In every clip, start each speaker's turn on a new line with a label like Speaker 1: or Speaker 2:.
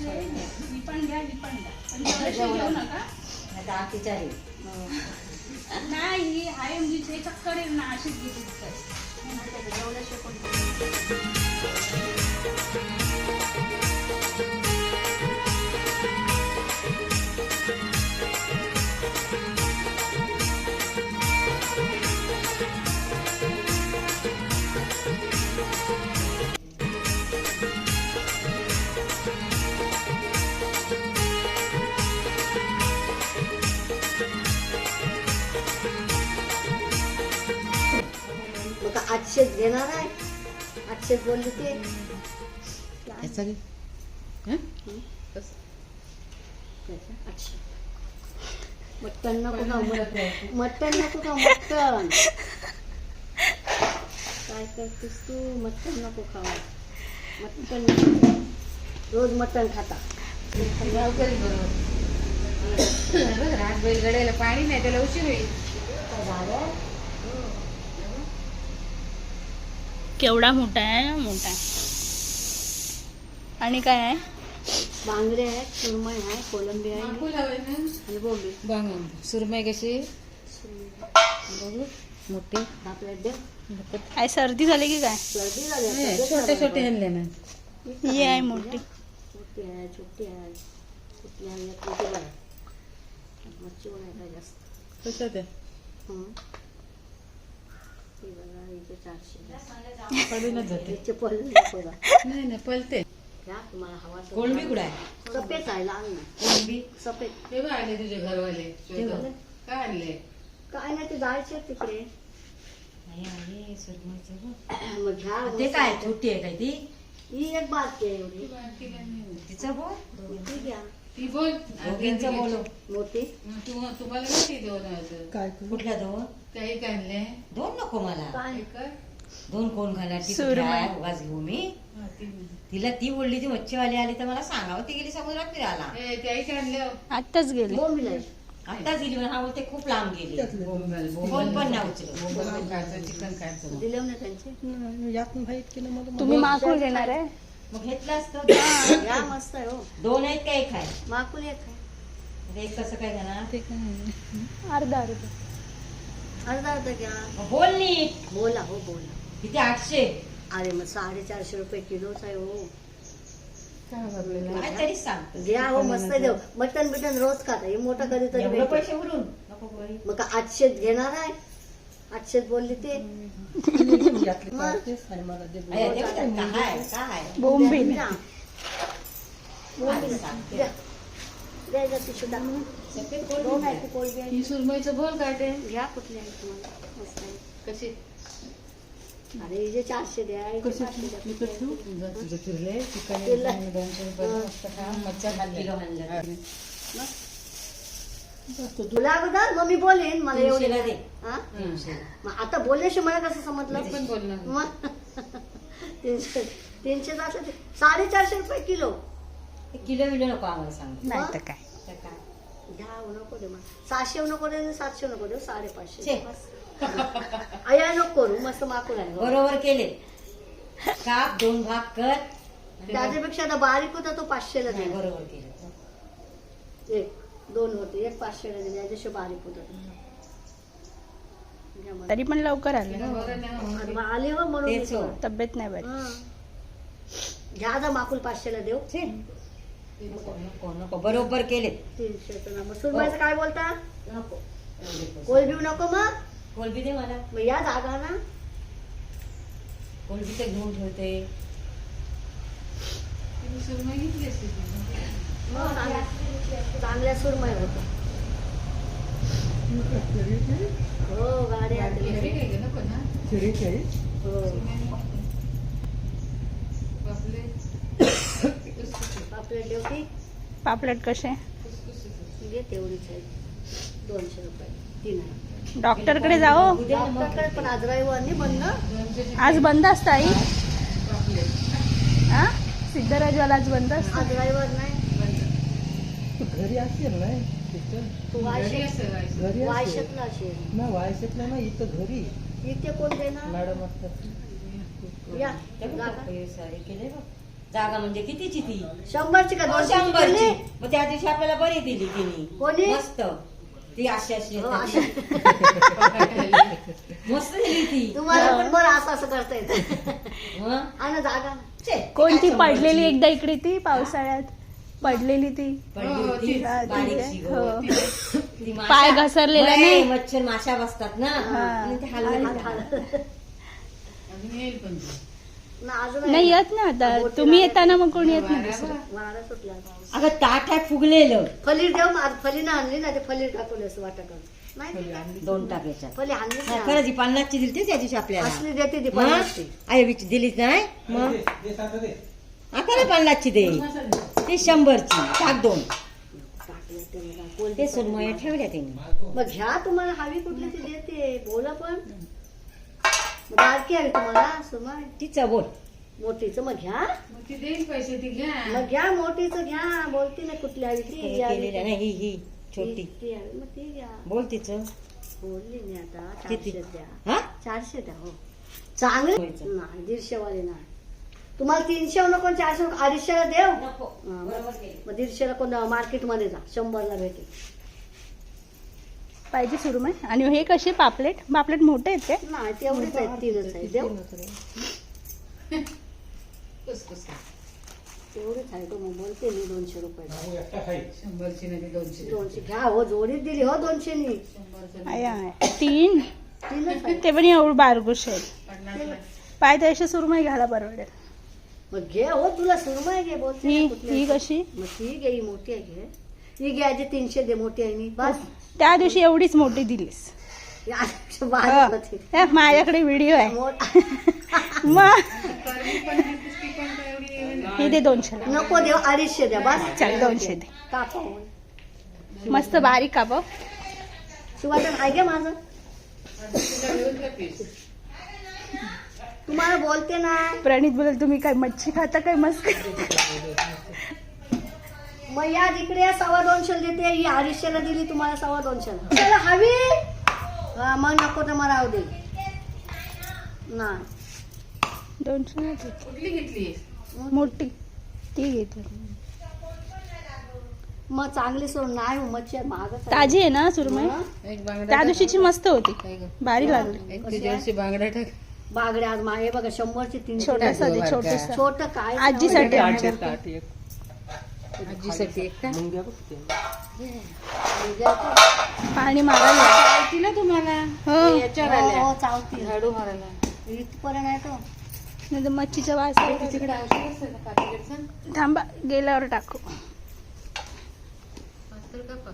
Speaker 1: ही पण घ्या ही पण घ्या पण जेवढ्याशी घेऊ नका नाही ही आहे म्हणजे हे चक्कर येईल ना अशीच घेतली तर जेवढ्याशी पण
Speaker 2: आठशे घेणार आहे 800 बोलली ते मटन नको का मटन नको का मटन काय करतेस तू मटन नको खावा मटन रोज मटन खाता
Speaker 3: रात बैल गड्याला पाणी नाही त्याला उशीर होईल
Speaker 1: केवढा मोठा आहे मोठा आणि काय आहे
Speaker 2: बांगडे आहेत सुरमई आहे कोलंबी आहे आणि बोंबी
Speaker 3: बांगड सुरमई कशी बघू मोठे
Speaker 2: आपल्या दे
Speaker 1: काय सर्दी झाली की काय
Speaker 2: सर्दी झाली
Speaker 3: छोटे छोटे आणले ना
Speaker 1: ही आहे मोठी
Speaker 2: छोटी आहे छोटी आहे कुठली आहे एक मोठी आहे मच्छी बनायला जास्त
Speaker 3: कशात
Speaker 2: ते बघा इथे 400
Speaker 3: पडूनच जाते
Speaker 2: याचे पडले नको का
Speaker 3: नाही नाही पलते
Speaker 2: घ्या तुम्हाला हवा तर.
Speaker 3: कोळंबी कुठं आहे
Speaker 2: सफेद आहे लाल नाही
Speaker 3: कोळंबी
Speaker 2: सफेद
Speaker 3: ते बघ आले तुझे घरवाले
Speaker 2: झाले?
Speaker 3: काय आणले
Speaker 2: काय नाही ते जायचे तिकडे मग घ्या
Speaker 4: ते काय छोटी आहे काय ती
Speaker 2: ही एक बारकी आहे एवढी
Speaker 4: तिचं बोल
Speaker 2: ती घ्या
Speaker 3: ती बोल
Speaker 4: दोघींचं बोलो
Speaker 2: मोठी
Speaker 3: तुम्हाला माहिती दोन
Speaker 4: काय कुठल्या दोन
Speaker 3: काही काय आणले
Speaker 4: दोन नको मला
Speaker 2: काय
Speaker 4: दोन कोण खाणार ती
Speaker 1: सुरमई.
Speaker 4: कुठे आहे? उगाच घेऊ मी तिला ती बोलली ती मच्छीवाली आली तर मला सांगावं ती गेली समुद्रात फिरायला
Speaker 3: त्याही काय आणले
Speaker 1: आत्ताच गेले
Speaker 2: बोंबील आहे
Speaker 4: आत्ताच गेली पण हा बोलते खूप लांब गेली
Speaker 3: बोंबल
Speaker 4: फोन पण नाही उचलत
Speaker 3: बोंबल खायचं चिकन खायचं
Speaker 2: दिले ना त्यांचे
Speaker 1: तुम्ही माकूळ घेणार आहे
Speaker 4: मग घेतलं असतं
Speaker 2: घ्या मस्त आहे हो
Speaker 4: दोन आहेत का एक आहे
Speaker 2: माकुल एक आहे
Speaker 4: मग एक कसं काय घेणार
Speaker 1: अर्धा
Speaker 2: अर्धा अर्धा घ्या
Speaker 4: मग बोल नीट
Speaker 2: बोला हो बोला
Speaker 4: किती 800
Speaker 2: अरे मग 450 रुपये किलोच आहे हो
Speaker 4: काय तरी सांग
Speaker 2: घ्या हो मस्त देऊ मटन बिटन रोज खाता हे मोठं कधीतरी
Speaker 4: एवढं
Speaker 2: भेटतं.
Speaker 4: पैसे भरून नको बोली.
Speaker 2: मग का 800 घेणार आहे 800 बोलली ते मग
Speaker 4: अय्या, ते बघा, काय
Speaker 1: बोंबील
Speaker 2: घ्या. बोंबील घ्या. द्या जा टिश्यू द्या.
Speaker 4: सफेद कोळंबी
Speaker 2: दोन आहे ती कोळंबी आहे.
Speaker 3: ही सुरमईचं बोल काय ते
Speaker 2: घ्या कुठली आहे तुम्हाला मस्त आहे
Speaker 3: कशी
Speaker 2: अरे हे जे 400 द्या हे जे 500 द्या.
Speaker 3: तुझं फिरले चिकन
Speaker 2: फिरलं.
Speaker 3: 200 रुपये मस्त खा मच्छा खाल्ली
Speaker 4: किलो आणलं
Speaker 2: तुला अगोदर मग मी बोलेन मला एवढे
Speaker 4: 300 ला दे.
Speaker 2: हा?
Speaker 4: 300
Speaker 2: मग आता बोलल्याशिवाय मला कसं समजलं
Speaker 3: मी पण बोलणार
Speaker 2: मग 300 जातं ते 450 रुपये किलो
Speaker 4: किलो विलो नको आम्हाला सांग
Speaker 1: नाही तर काय
Speaker 4: तर काय
Speaker 2: घ्या हो, नको दे मग 600 नको दे 700 नको देऊ 550
Speaker 4: छे.
Speaker 2: अया नको करू मस्त माकूल आहे
Speaker 4: बरोबर केले काप 2 भाग कर
Speaker 2: त्याच्यापेक्षा आता बारीक होता तो 500 ला
Speaker 4: नाही,
Speaker 2: दिला
Speaker 4: बरोबर केलं
Speaker 2: एक 2 होते एक 500 ला दिला त्याच्याशी बारीक होता घ्या मग.
Speaker 1: तरी पण लवकर आले
Speaker 3: बरं नाही
Speaker 2: आणि मग आले हो म्हणून
Speaker 4: तेच हो.
Speaker 2: मी-
Speaker 1: तब्येत नाही बरी
Speaker 2: हा. घ्या आता माकूल 500 ला देऊ
Speaker 4: छे. नको नको बरोबर केले
Speaker 2: 300 मग सुरमईचं काय बोलता
Speaker 4: नको एवढे पैसे.
Speaker 2: कोलबी नको मग
Speaker 4: कोलबी दे मला
Speaker 2: मग या जागा ना
Speaker 4: कोलबी तर घेऊन ठेवते
Speaker 3: तुम्ही सुरमई घेतली असती
Speaker 2: मग चांगल्या सुरमई होतो हो गाड्या
Speaker 3: काय नको ना
Speaker 2: हो पापलेट देवती
Speaker 1: पापलेट कसे
Speaker 2: घे तेवढीच आहे 200 रुपये 3 आहे
Speaker 1: डॉक्टरकडे जाओ
Speaker 2: डॉक्टरकडे पण आज रविवार नाही बंद
Speaker 1: आज बंद असतं आई हा सिद्धराजवाला आज बंद असतं
Speaker 2: आज रविवार नाही
Speaker 5: घरी असेल नाही
Speaker 2: तू वायशतला असेल
Speaker 5: ना वायसेतला ना इथं घरी
Speaker 2: इथे कोण देणार
Speaker 5: मॅडम असतात
Speaker 2: या
Speaker 4: ते बघ,
Speaker 2: जागा.
Speaker 4: हे सारे केले बघ जागा म्हणजे कितीची ती
Speaker 2: 100ची का 200ची
Speaker 4: 100ची.
Speaker 2: दिली?
Speaker 4: मग त्या दिवशी आपल्याला बरी दिली तिने
Speaker 2: कोणी?
Speaker 4: मस्त ती अशी अशी
Speaker 2: हो,
Speaker 4: येते.
Speaker 2: अशा.
Speaker 4: मस्त दिली ती
Speaker 2: तुम्हाला पण बरं असं करता येतं.
Speaker 4: हं?
Speaker 2: आणि जागा
Speaker 4: छे,
Speaker 1: कोणती
Speaker 4: काय
Speaker 1: पडलेली
Speaker 4: शंभरची?
Speaker 1: एकदा इकडे ती पावसाळ्यात पडलेली ती
Speaker 4: पडली
Speaker 3: हो,
Speaker 4: होती,
Speaker 3: तीच.
Speaker 1: हा, ती
Speaker 4: बारीकशी
Speaker 1: काय?
Speaker 4: गं.
Speaker 1: हो.
Speaker 4: ती माशा-
Speaker 1: पाय घसरलेला
Speaker 4: वय,
Speaker 1: नाही?
Speaker 4: मच्छर माशा बसतात ना
Speaker 1: हा.
Speaker 4: आणि ते हलवून
Speaker 3: अजून येईल पण ती.
Speaker 1: नाही येत ना आता तुम्ही येताना मग कोणी येत नाही दुसरं.
Speaker 2: वारा सुटला पाऊस.
Speaker 4: अगं ताट आहे फुगलेलं
Speaker 2: फलीर देव फलीनं आणली ना ते फलीर टाकवले असं वाटत नाही ते काय?
Speaker 4: 2 टाकायच्या
Speaker 2: फली आणली
Speaker 4: हा, खरंच ही 50ची दिली त्या दिवशी आपल्याला
Speaker 2: असली देते ती
Speaker 4: मग
Speaker 2: 50ची.
Speaker 4: आई बिच दिलीच नाही मग आता 50ची दे ती 100ची टाक 2
Speaker 2: टाकलं ते मला. कोण
Speaker 4: ते सुरमया ठेवल्या त्यांनी
Speaker 2: मग घ्या तुम्हाला हवी कुठली ती देते बोला पण मग बारकी हवी तुम्हाला सुमाय
Speaker 4: तिचं बोल
Speaker 2: मोठीचं मग घ्या
Speaker 3: मग ती देईल पैसे ती घ्या.
Speaker 2: मग घ्या मोठीचं घ्या बोलती ना कुठली हवी ती
Speaker 4: तिने
Speaker 2: हवी
Speaker 4: केलेल्या नाही ही छोटी
Speaker 2: ती हवी मग ती घ्या
Speaker 4: बोल तिचं
Speaker 2: बोलली मी आता
Speaker 4: किती?
Speaker 2: 400 द्या
Speaker 4: हा
Speaker 2: 400 द्या हो चांगले
Speaker 4: व्हायचं.
Speaker 2: नाही 150 वाले नाही तुम्हाला 300 नको 400 250 ला देव
Speaker 4: नको
Speaker 2: हा,
Speaker 4: बरोबर केली.
Speaker 2: मग 150 ला कोण मार्केट मध्ये जा 100 ला भेटेल
Speaker 1: पाहिजे सुरमई. आणि हे कसे पापलेट पापलेट मोठे आहेत ते
Speaker 2: नाही तेवढेच आहेत 3च आहे देव
Speaker 3: कुसकुस.
Speaker 2: तेवढेच आहे तो मग बोलते मी 200 रुपये
Speaker 3: 100ची नाही ती 200.
Speaker 2: 200 घ्या हो जोडीत दिली हो 200 नी
Speaker 3: 100चं
Speaker 1: आहे, आहे. तीन
Speaker 2: 3च आहे
Speaker 1: ते पण एवढं बारगुश आहेत
Speaker 3: 50ला.
Speaker 1: पाय त्याशी सुरमई घ्यायला परवडेल.
Speaker 2: मग घे हो तुला सुरमई घे बोलते
Speaker 1: ही
Speaker 2: ना कुठली
Speaker 1: ही
Speaker 2: आहे.
Speaker 1: कशी
Speaker 2: मग ती घे ही मोठी आहे घे ही घ्यायची 300 दे मोठी आहे मी बस
Speaker 1: त्या दिवशी एवढीच मोठी दिलीस.
Speaker 2: यापेक्षा
Speaker 1: हो.
Speaker 2: बारीक होती.
Speaker 1: हे, माझ्याकडे व्हिडिओ आहे मग
Speaker 3: कर्मी पण दिसतेस ती पण काय एवढी हे नाही.
Speaker 1: हे दे 200 ला.
Speaker 2: नको देव 250 द्या बस
Speaker 1: चल 200 दे.
Speaker 2: कापा
Speaker 1: मस्त बारीक कापाव.
Speaker 2: शिवाजन आहे घे माझं
Speaker 3: तुला घेऊन जा पीस.
Speaker 2: तुम्हाला बोलते ना
Speaker 1: प्रणित बोलेल तुम्ही काय मच्छी खाता काय मस्त.
Speaker 2: मग या इकडे 250 देते ही 250 ला दिली तुम्हाला 250 त्याला हवी हा मग नको तर मला राहू दे नाही
Speaker 1: 200 नाही दे.
Speaker 3: कुठली घेतली?
Speaker 1: मोठी ती घेतली.
Speaker 2: मग चांगली सोड नाही हो मच्छी महागच आहे.
Speaker 1: ताजी आहे ना सुरमई.
Speaker 3: एक बांगडा
Speaker 1: त्या दिवशीची मस्त होती
Speaker 3: काय गं?
Speaker 1: भारी लागली.
Speaker 3: एक तुझ्याशी बांगडा टाक.
Speaker 2: बागडे आज मागे बघा 100ची 300
Speaker 1: छोटासा दे छोटासा.
Speaker 2: छोट काय
Speaker 1: आजीसाठी
Speaker 5: ताट एक
Speaker 3: आजीसाठी एक का?
Speaker 5: मुंग्या बघ ते.
Speaker 1: पाणी मारायला
Speaker 3: चालती ना तुम्हाला
Speaker 1: हो
Speaker 3: याच्यावर आल्या
Speaker 2: हो चावती
Speaker 3: झाडू मारायला.
Speaker 2: इथपर्यंत आहे तो
Speaker 1: नाही तर मच्छीचा वास येतो.
Speaker 3: तिकडे औषध असतं ना पाकिटाचं?
Speaker 1: थांबा गेल्यावर टाकू.
Speaker 3: पातळ कापा.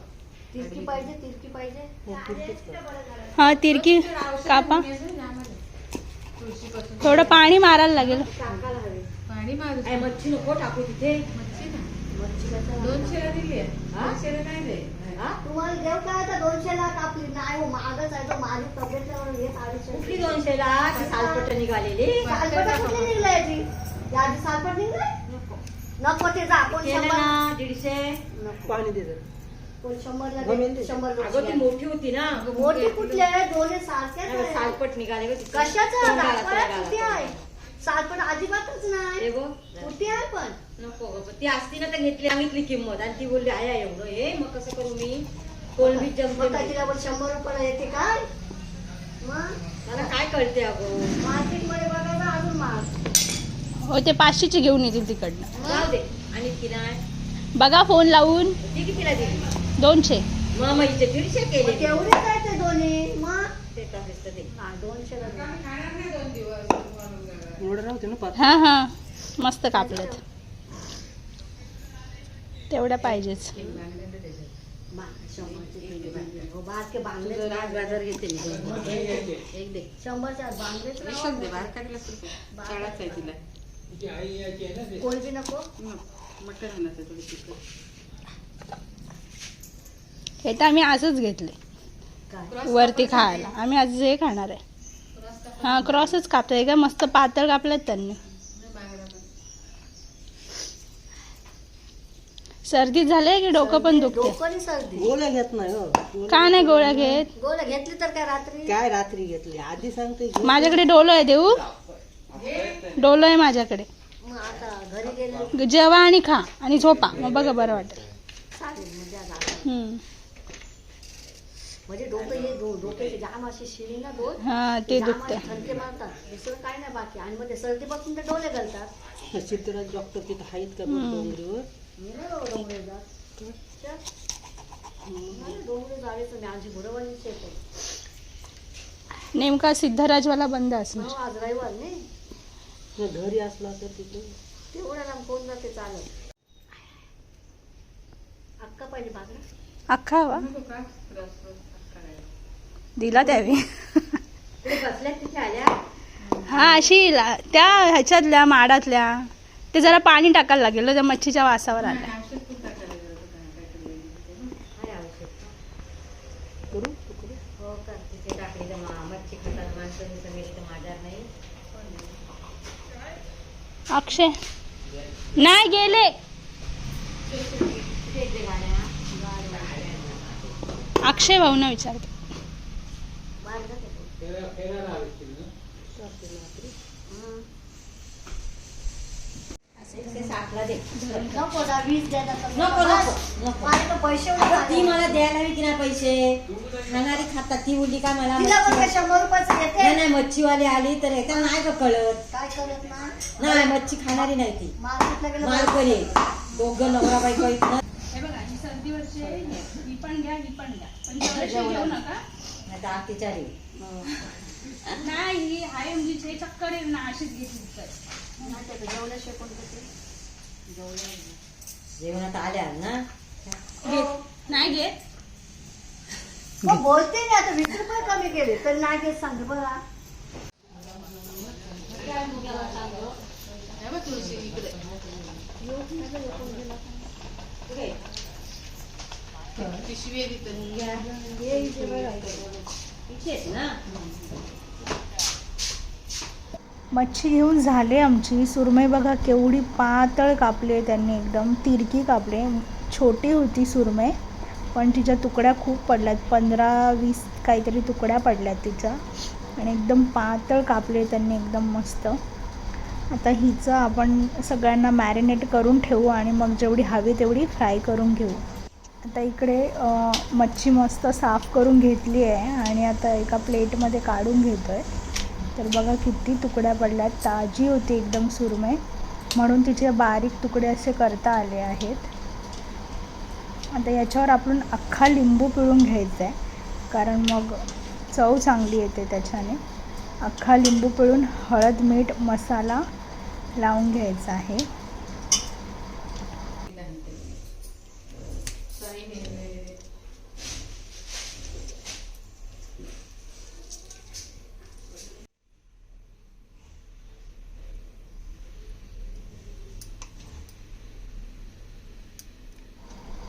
Speaker 2: तिरकी पाहिजे तिरकी पाहिजे
Speaker 1: हा तिरकी कापा.
Speaker 3: तुळशीपासून
Speaker 1: थोडं पाणी मारायला लागेल.
Speaker 2: टाकायला हवे
Speaker 3: पाणी मारू.
Speaker 4: आई मच्छी नको टाकू तिथे
Speaker 3: मच्छी ना
Speaker 2: मच्छीला
Speaker 3: 200 ला दिली आहे.
Speaker 4: हा?
Speaker 3: 200 ला नाही दे.
Speaker 2: तुम्हाला देव काय आता 200 ला कापली नाही हो महागच आहे तो माझी तब्येत
Speaker 4: कुठली
Speaker 2: 250
Speaker 4: 200 ला ती सालपट निघालेली
Speaker 2: सालपटा कुठली निघलाय याची याची सालपट निघलाय नको ते जा कोण
Speaker 4: केलं
Speaker 2: 100
Speaker 4: ना 150.
Speaker 2: नको
Speaker 5: पाणी दे जरा.
Speaker 2: कोण 100 ला
Speaker 5: जमेल
Speaker 2: दे,
Speaker 5: ते.
Speaker 2: 100
Speaker 4: अगं ती
Speaker 2: रुपये.
Speaker 4: मोठी होती ना
Speaker 2: मोठी कुठली आहे दोन्ही सारख्याच
Speaker 4: अगं,
Speaker 2: आहे.
Speaker 4: सालपट निघाले गं तिथे.
Speaker 2: कशाचं
Speaker 4: तोंडाला,
Speaker 2: दाखवायला
Speaker 4: तोंडाला,
Speaker 2: कुठे आहे
Speaker 4: तोंडाला.
Speaker 2: सालपट अजिबातच
Speaker 4: हे
Speaker 2: नाही
Speaker 4: बघ.
Speaker 2: कुठे आहे पण
Speaker 4: नको गं, पण ती असती ना तर घेतली सांगितली किंमत आणि ती बोलली आया एवढं हे मग कसं करू मी कोलबी
Speaker 2: मग
Speaker 4: जमते
Speaker 2: काय तिला पण 100 रुपयाला येते काय मग
Speaker 4: मला काय कळते अगं
Speaker 2: मार्केट मध्ये बघायला अजून महाग
Speaker 1: हो ते 500ची घेऊन येतील तिकडनं.
Speaker 4: जाऊ दे आणि ती नाही
Speaker 1: बघा फोन लावून.
Speaker 4: ती कितीला दिली
Speaker 1: 200.
Speaker 4: मग मग इथे 150
Speaker 2: मग
Speaker 4: केले
Speaker 2: तेवढेच आहे ते दोन्ही मग
Speaker 4: ते टाकायचं ते.
Speaker 2: 200 ला दे.
Speaker 3: खाणार नाही 2 दिवस म्हणून जरा.
Speaker 5: एवढं राहते ना पाच.
Speaker 1: हा हा मस्त कापलेत. तेवढ्या पाहिजेच.
Speaker 3: एक बांगडा दे त्याच्यात.
Speaker 2: 100 चे किती बांगडे? हो, बारके बांगडे
Speaker 3: तुझं राज बाजार घेते मी 2. एक दे.
Speaker 2: 100 च्या बांगडेच
Speaker 3: एकच दे. बाहेर टाकलं असेल ते. शाळाच आहे तिला.
Speaker 2: कोळंबी नको
Speaker 3: मटण आणायचं थोडी तिखट.
Speaker 1: हे तर आम्ही असंच घेतले
Speaker 2: काय
Speaker 1: वरती खायला. आम्ही आज हे खाणार आहे. हा क्रॉसच कापतोय का मस्त पातळ कापलेत त्यांनी. सर्दी झाले की डोकं पण दुखते.
Speaker 2: डोकं सर्दी
Speaker 5: गोळ्या घेत नाही हो.
Speaker 1: का नाही गोळ्या घेत.
Speaker 2: गोळ्या घेतली तर काय रात्री
Speaker 5: काय रात्री घेतली आधी सांगते घेऊ.
Speaker 1: माझ्याकडे डोलो आहे देऊ. डोलो आहे माझ्याकडे.
Speaker 2: मग आता घरी गेलो
Speaker 1: जेवा आणि खा आणि झोपा, मग बघा बरं वाटेल.
Speaker 2: चालेल म्हणजे आज आता.
Speaker 1: हम्म.
Speaker 2: म्हणजे डोकं हे डोक्याचे जाम अशी शिरी ना दोन
Speaker 1: हा ते
Speaker 2: जाम
Speaker 1: दुखतंय.
Speaker 2: असे ठणके मारतात, दुसरं काय नाही बाकी. आणि मग ते सर्दीपासून ते डोले घालतात.
Speaker 5: चित्रात डॉक्टर तिथं आहेत का बघ डोंगरीवर.
Speaker 2: मी नाही बाबा डोंगरे जात. मला डोंगरे जायचं मी आमची बुडवानीच येतो.
Speaker 1: नेमका सिद्धराजवाला बंद असणार.
Speaker 2: हो, आज रविवार नाही,
Speaker 5: मग घरी असला तर तिथं
Speaker 2: तेवढ्या लांब कोण जाते चालत. अक्का पाहिजे बाजरा.
Speaker 1: अख्खा हवा दिला त्यावेळी.
Speaker 2: पुढे बसल्या तिथे आल्या.
Speaker 1: हा अशी त्या ह्याच्यातल्या माडातल्या ते जरा पाणी टाकायला लागेल त्या मच्छीच्या वासावर आल्या.
Speaker 2: काय आवश्यक
Speaker 5: करू तू करू.
Speaker 2: हो का
Speaker 4: तिथे टाकलेलं मच्छी खाताना माणसं सगळे माझ्यावर नाही.
Speaker 1: अक्षय नाही गेले. अक्षय भाऊना विचारते.
Speaker 2: बाहेर जाते
Speaker 4: साठला दे.
Speaker 2: नको ना, 20 द्यायला तर
Speaker 4: नको नको नको.
Speaker 2: माझे तर पैसे
Speaker 4: आता ती
Speaker 2: उडे.
Speaker 4: मला द्यायला हवी की नाही पैसे. खाणारी खातात ती उरली का मला
Speaker 2: तिला पण
Speaker 4: मच्छी-
Speaker 2: 100 रुपयाचं
Speaker 4: नाही
Speaker 2: येते.
Speaker 4: नाही मच्छीवाली आली तर येतात नाही का कळत.
Speaker 2: काय करत ना
Speaker 4: नाही मच्छी खाणारी नाही ती
Speaker 2: मार्केटला गेलं
Speaker 4: मालकरी दोघं नवरा बायको आहेत ना.
Speaker 1: हे बघा ही सर्दीवरची आहे, ही पण घ्या ही पण घ्या, पण जेवढ्याशी घेऊ नका.
Speaker 4: नाही तर अत्याचारी.
Speaker 1: नाही ही हाय म्हणजे हे चक्कर येईल ना अशीच घेतली तर.
Speaker 2: नाही त्याचं जेवल्याशिवाय कोण करते?
Speaker 4: जेवणात आल्या ना.
Speaker 1: नाही घेत.
Speaker 2: मग बोलते ना आता 20 रुपये कमी केले तर नाही घेत सांगते बघा.
Speaker 4: इथेच ना.
Speaker 1: मच्छी घेऊन झाले आमची. सुरमई बघा केवढी पातळ कापली त्यांनी, एकदम तिरकी कापले. छोटी होती सुरमई पण तिच्या तुकड्या खूप पडल्यात, 15-20 काहीतरी तुकड्या पडल्यात तिच्या. आणि एकदम पातळ कापले त्यांनी, एकदम मस्त. आता हिचं आपण सगळ्यांना मॅरिनेट करून ठेवू आणि मग जेवढी हवी तेवढी फ्राय करून घेऊ. आता इकडे मच्छी मस्त साफ करून घेतली आहे आणि आता एका प्लेटमध्ये काढून घेतो आहे. तर बघा किती तुकड्या पडल्यात. ताजी होती एकदम सुरमई म्हणून तिचे बारीक तुकडे असे करता आले आहेत. आता याच्यावर आपण अख्खा लिंबू पिळून घ्यायचा आहे कारण मग चव चांगली येते त्याच्याने. अख्खा लिंबू पिळून हळद मीठ मसाला लावून घ्यायचा आहे.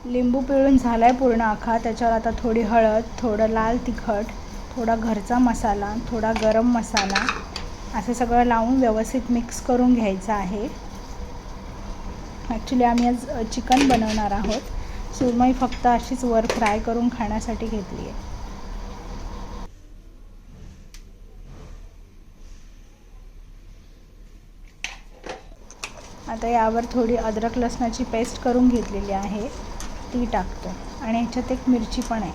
Speaker 1: लिंबू पिळून झाला आहे पूर्ण अख्खा. त्याच्यावर आता थोडी हळद, थोडं लाल तिखट, थोडा घरचा मसाला, थोडा गरम मसाला असं सगळं लावून व्यवस्थित मिक्स करून घ्यायचं आहे. ॲक्च्युली आम्ही आज चिकन बनवणार आहोत. सुरमई फक्त अशीच वर फ्राय करून खाण्यासाठी घेतली आहे. आता यावर थोडी अद्रक लसणाची पेस्ट करून घेतलेली आहे ती टाकतो आणि ह्याच्यात एक मिरची पण आहे.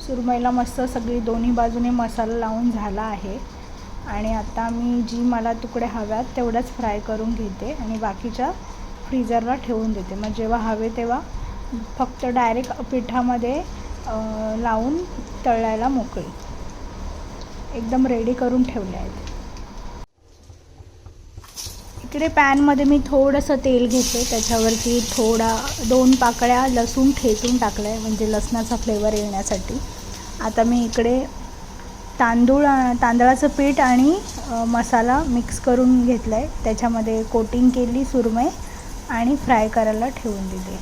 Speaker 1: सुरमईला मस्त सगळी दोन्ही बाजूने मसाला लावून झाला आहे आणि आता मी जी मला तुकडे हव्यात तेवढ्याच फ्राय करून घेते आणि बाकीच्या फ्रीजरला ठेवून देते. मग जेव्हा हवे तेव्हा फक्त डायरेक्ट पिठामध्ये लावून तळायला मोकळी. एकदम रेडी करून ठेवले आहेत. इकडे पॅनमध्ये मी थोडंसं तेल घेते, त्याच्यावरती 2 पाकळ्या लसूण ठेचून टाकलं आहे म्हणजे लसणाचा फ्लेवर येण्यासाठी. आता मी इकडे तांदळाचं पीठ आणि मसाला मिक्स करून घेतला आहे. त्याच्यामध्ये कोटिंग केली सुरमई आणि फ्राय करायला ठेवून दिली.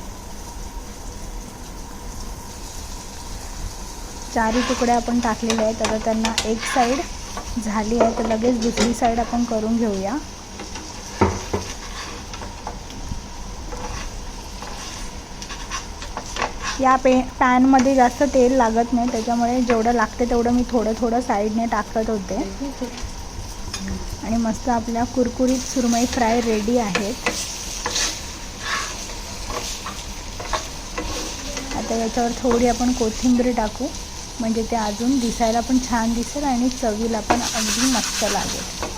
Speaker 1: 4 तुकड्या आपण टाकलेल्या आहेत. आता त्यांना एक साईड झाली आहे तर लगेच दुसरी साईड आपण करून घेऊया. या पॅनमध्ये जास्त तेल लागत नाही त्याच्यामुळे जेवढं लागते तेवढं मी थोडं साईडने टाकत होते. आणि मस्त आपल्या कुरकुरीत सुरमई फ्राय रेडी आहेत. आता याच्यावर थोडी आपण कोथिंबीर टाकू, म्हणजे ते अजून दिसायला पण छान दिसेल आणि चवीला पण अगदी मस्त लागेल.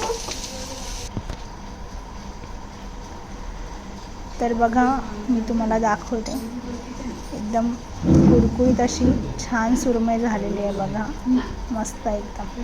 Speaker 1: तर बघा, मी तुम्हाला दाखवते, एकदम कुरकुरीत अशी छान सुरमई झालेली आहे बघा, मस्त एकदम.